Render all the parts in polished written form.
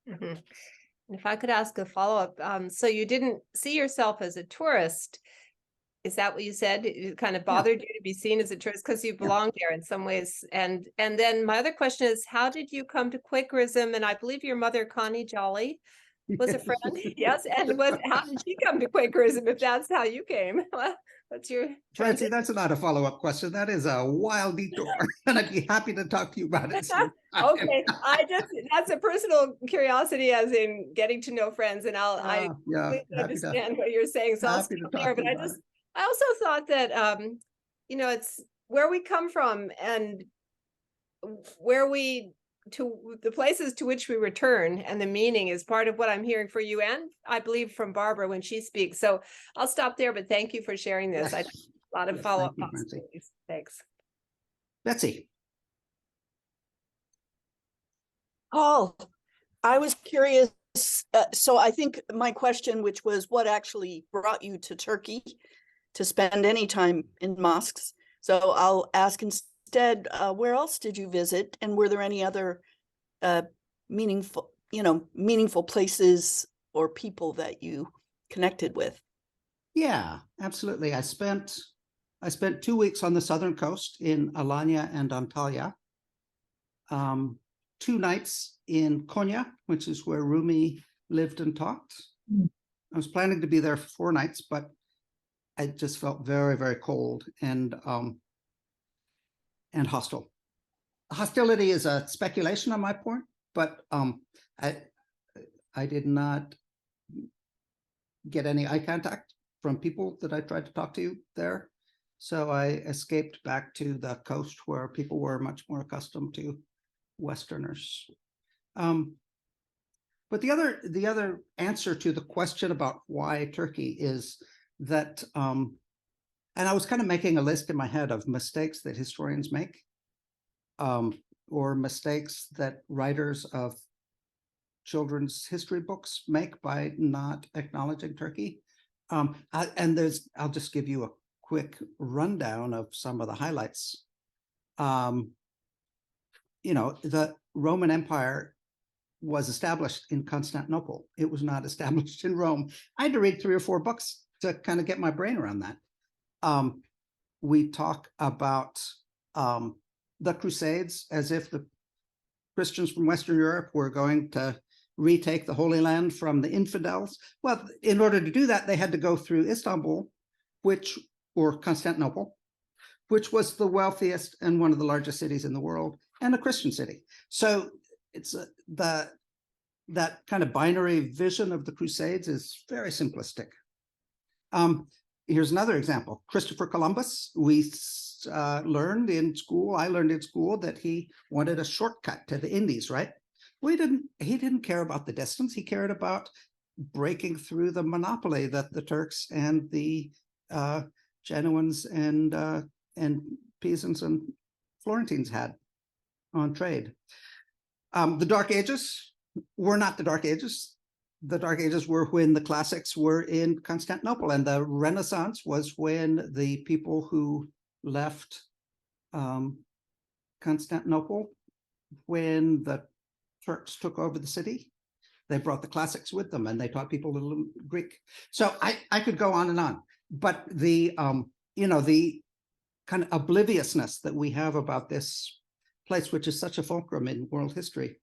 Mhm. If I could ask a follow-up, so you didn't see yourself as a tourist. Is that what you said? It kind of Yeah, bothered you to be seen as a tourist because you yeah. belong there in some ways. And then my other question is, how did you come to Quakerism? And I believe your mother, Connie Jolly, was a friend. Yes. And how did she come to Quakerism if that's how you came? What's your Francie, transition? that's not a follow-up question. That is a wild detour, and I'd be happy to talk to you about it sometime. Okay, that's a personal curiosity as in getting to know friends, and I Yeah, completely understand what you're saying. So I'll happy to stop talk there. to But you about it. I also thought that it's where we come from and where we to the places to which we return, and the meaning is part of what I'm hearing for you, and I believe from Barbara when she speaks. So I'll stop there, but thank you for sharing this. I Yes, a lot of yes, thank follow-up you, Francie. possibilities. Thanks. Betsy. Paul, I was curious. So I think my question, which was what actually brought you to Turkey to spend any time in mosques. So I'll ask instead, where else did you visit? And were there any other meaningful places or people that you connected with? Yeah, absolutely. I spent 2 weeks on the southern coast in Alanya and Antalya. 2 nights in Konya, which is where Rumi lived and taught. I was planning to be there for 4 nights, but I just felt very, very cold and hostile. Hostility is a speculation on my part, but I did not get any eye contact from people that I tried to talk to there. So I escaped back to the coast where people were much more accustomed to Westerners. But the other answer to the question about why Turkey is that, and I was kind of making a list in my head of mistakes that historians make, or mistakes that writers of children's history books make by not acknowledging Turkey. I'll just give you a quick rundown of some of the highlights. The Roman Empire was established in Constantinople. It was not established in Rome. I had to read 3 or 4 books to kind of get my brain around that. We talk about the Crusades as if the Christians from Western Europe were going to retake the Holy Land from the infidels. Well, in order to do that, they had to go through Istanbul, or Constantinople, which was the wealthiest and one of the largest cities in the world, and a Christian city. So it's that kind of binary vision of the Crusades is very simplistic. Here's another example. Christopher Columbus, I learned in school that he wanted a shortcut to the Indies, right? He didn't care about the distance. He cared about breaking through the monopoly that the Turks and the Genoans and Pisans and Florentines had on trade. The Dark Ages were not the Dark Ages. The Dark Ages were when the classics were in Constantinople, and the Renaissance was when the people who left Constantinople, when the Turks took over the city, they brought the classics with them and they taught people a little Greek. So I could go on and on, but the kind of obliviousness that we have about this place, which is such a fulcrum in world history,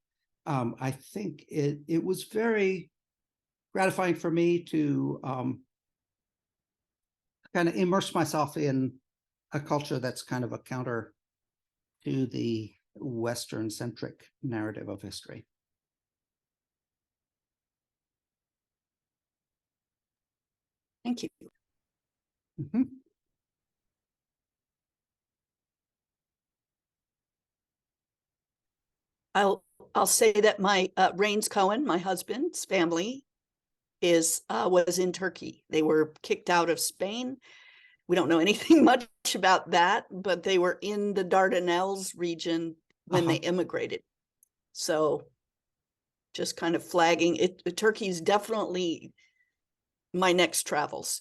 I think it was very gratifying for me to kind of immerse myself in a culture that's kind of a counter to the Western-centric narrative of history. Thank you. Mm-hmm. I'll say that my Rains Cohen, my husband's family, was in Turkey. They were kicked out of Spain. We don't know anything much about that, but they were in the Dardanelles region when they immigrated. So just kind of flagging it. Turkey's definitely my next travels.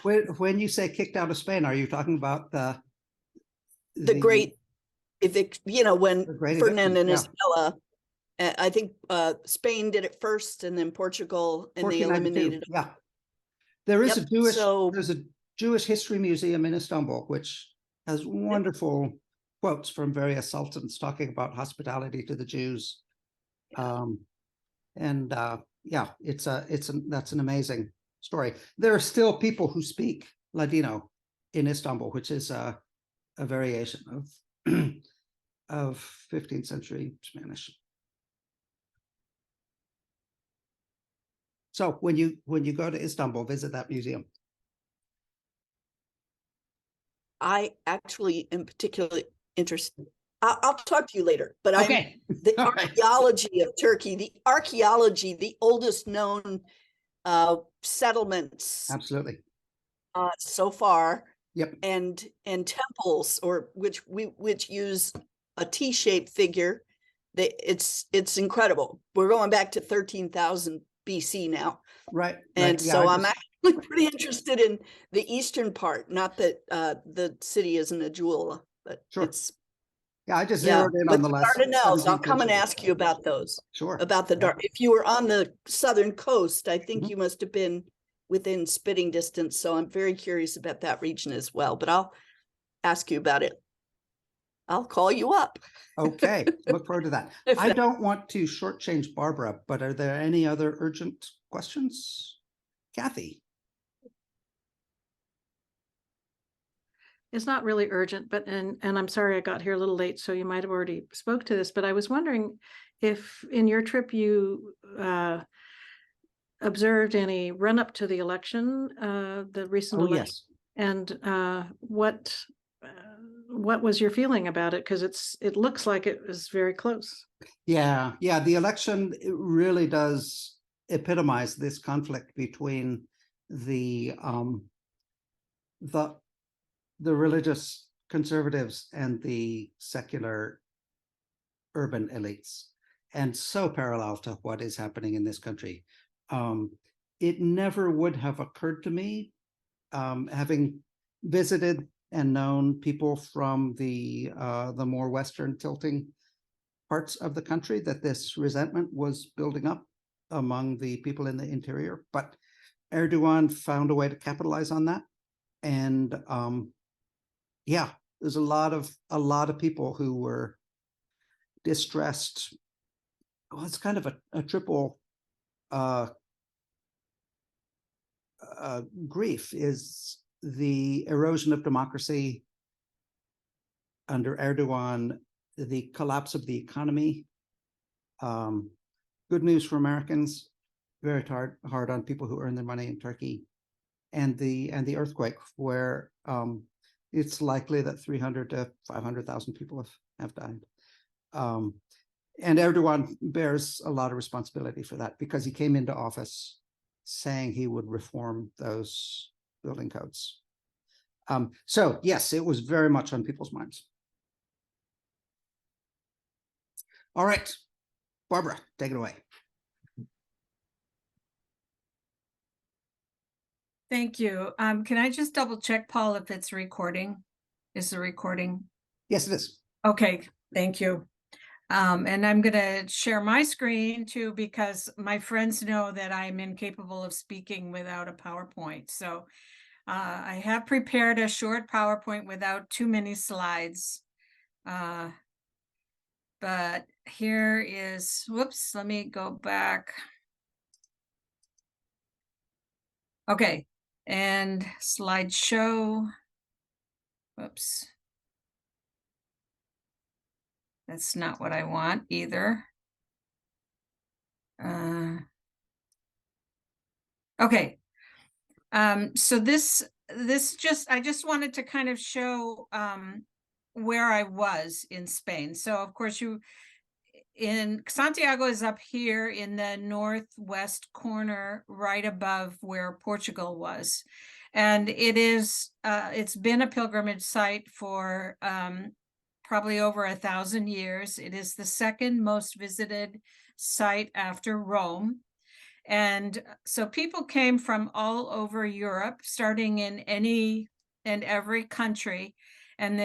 When you say kicked out of Spain, are you talking about the great eviction, when Ferdinand and Isabella I think Spain did it first, and then Portugal, and they 1492, eliminated. yeah. There is Yep, a Jewish, so- there's a Jewish history museum in Istanbul, which has wonderful quotes from various sultans talking about hospitality to the Jews. Yeah. Yeah, that's an amazing story. There are still people who speak Ladino in Istanbul, which is a variation of 15th century Spanish. So when you go to Istanbul, visit that museum. I actually am particularly interested. I'll talk to you later, but Okay. the All right. archaeology of Turkey, the oldest known settlements Absolutely. so far, Yep. and temples, or which use a T-shaped figure. It's incredible. We're going back to 13,000 BC now. Right. And Yeah, so I'm actually pretty interested in the eastern part. Not that the city isn't a jewel, but sure. it's Yeah, I just zeroed in but on the last Dardanelles, I'll 17th come and century. ask you about those. Sure. About the dark. If you were on the southern coast, I think Mhm. you must have been within spitting distance. So I'm very curious about that region as well. But I'll ask you about it. I'll call you up. Okay, look forward to that. I don't want to shortchange Barbara, but are there any other urgent questions? Kathy? It's not really urgent, but and I'm sorry I got here a little late, so you might have already spoke to this, but I was wondering if in your trip you observed any run up to the election, the recent Oh, election, yes. and what was your feeling about it? Because it looks like it was very close. Yeah, the election, it really does epitomize this conflict between the religious conservatives and the secular urban elites, and so parallel to what is happening in this country. It never would have occurred to me, having visited and known people from the more Western tilting parts of the country, that this resentment was building up among the people in the interior. But Erdogan found a way to capitalize on that, and yeah, there's a lot of people who were distressed. Well, it's kind of a triple grief, is the erosion of democracy under Erdogan, the collapse of the economy. Good news for Americans, very hard on people who earn their money in Turkey, and the earthquake, where it's likely that 300 to 500,000 people have died. And Erdogan bears a lot of responsibility for that, because he came into office saying he would reform those building codes. So yes, it was very much on people's minds. All right, Barbara, take it away. Thank you. Can I just double check, Paul, if it's recording? Is the recording? Yes, it is. Okay, thank you. And I'm gonna share my screen too, because my friends know that I'm incapable of speaking without a PowerPoint. So I have prepared a short PowerPoint without too many slides. But here is, whoops, let me go back. Okay, and slideshow. Whoops. That's not what I want either. Okay. So I just wanted to kind of show where I was in Spain. So of course Santiago is up here in the northwest corner, right above where Portugal was. And it's been a pilgrimage site for probably over 1,000 years. It is the second most visited site after Rome. And so people came from all over Europe, starting in any and every country. And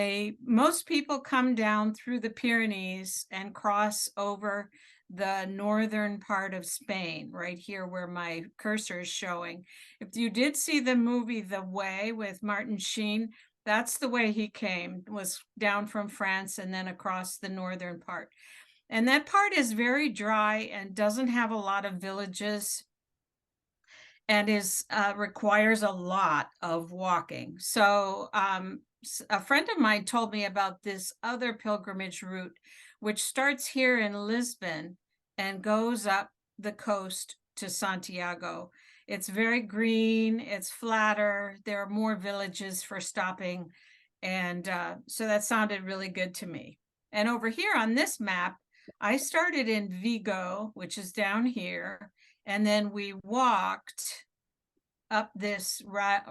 most people come down through the Pyrenees and cross over the northern part of Spain, right here where my cursor is showing. If you did see the movie The Way with Martin Sheen, that's the way he came, was down from France and then across the northern part. And that part is very dry and doesn't have a lot of villages and is requires a lot of walking. So a friend of mine told me about this other pilgrimage route, which starts here in Lisbon and goes up the coast to Santiago. It's very green, it's flatter, there are more villages for stopping. And so that sounded really good to me. And over here on this map, I started in Vigo, which is down here, and then we walked up this red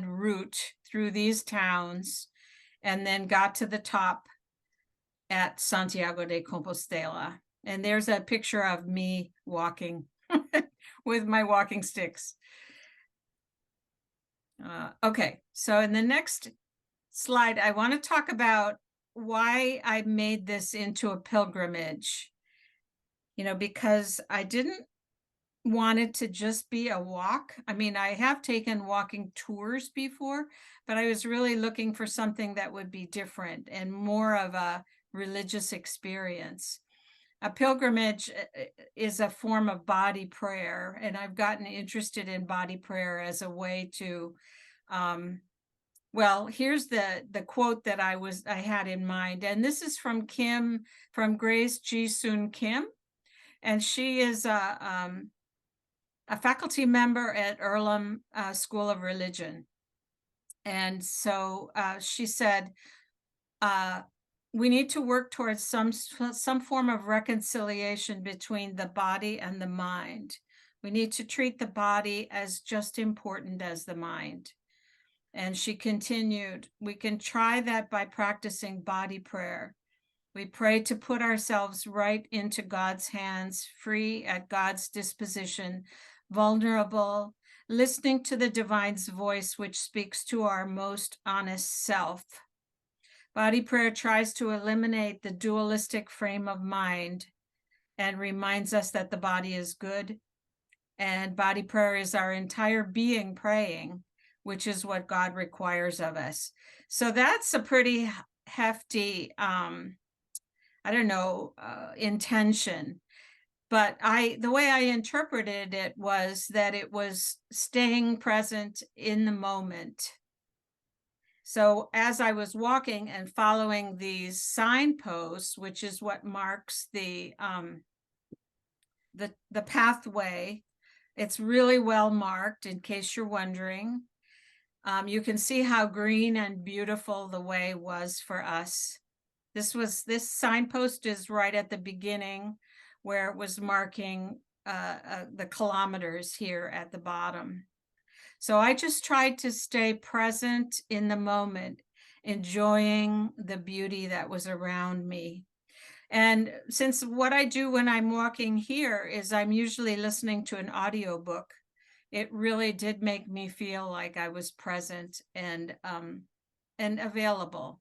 route through these towns, and then got to the top at Santiago de Compostela. And there's a picture of me walking with my walking sticks. Okay, so in the next slide, I want to talk about why I made this into a pilgrimage. Because I didn't want it to just be a walk. I mean, I have taken walking tours before, but I was really looking for something that would be different and more of a religious experience. A pilgrimage is a form of body prayer, and I've gotten interested in body prayer as a way to, well, here's the quote that I had in mind, and this is from Grace Ji Sun Kim, and she is a faculty member at Earlham School of Religion. And so she said, we need to work towards some form of reconciliation between the body and the mind. We need to treat the body as just important as the mind. And she continued, we can try that by practicing body prayer. We pray to put ourselves right into God's hands, free at God's disposition, vulnerable, listening to the divine's voice, which speaks to our most honest self. Body prayer tries to eliminate the dualistic frame of mind and reminds us that the body is good. And body prayer is our entire being praying, which is what God requires of us. So that's a pretty hefty, intention. But the way I interpreted it was that it was staying present in the moment. So as I was walking and following these signposts, which is what marks the pathway, it's really well marked, in case you're wondering. You can see how green and beautiful the way was for us. This signpost is right at the beginning, where it was marking the kilometers here at the bottom. So I just tried to stay present in the moment, enjoying the beauty that was around me. And since what I do when I'm walking here is I'm usually listening to an audiobook, it really did make me feel like I was present and available.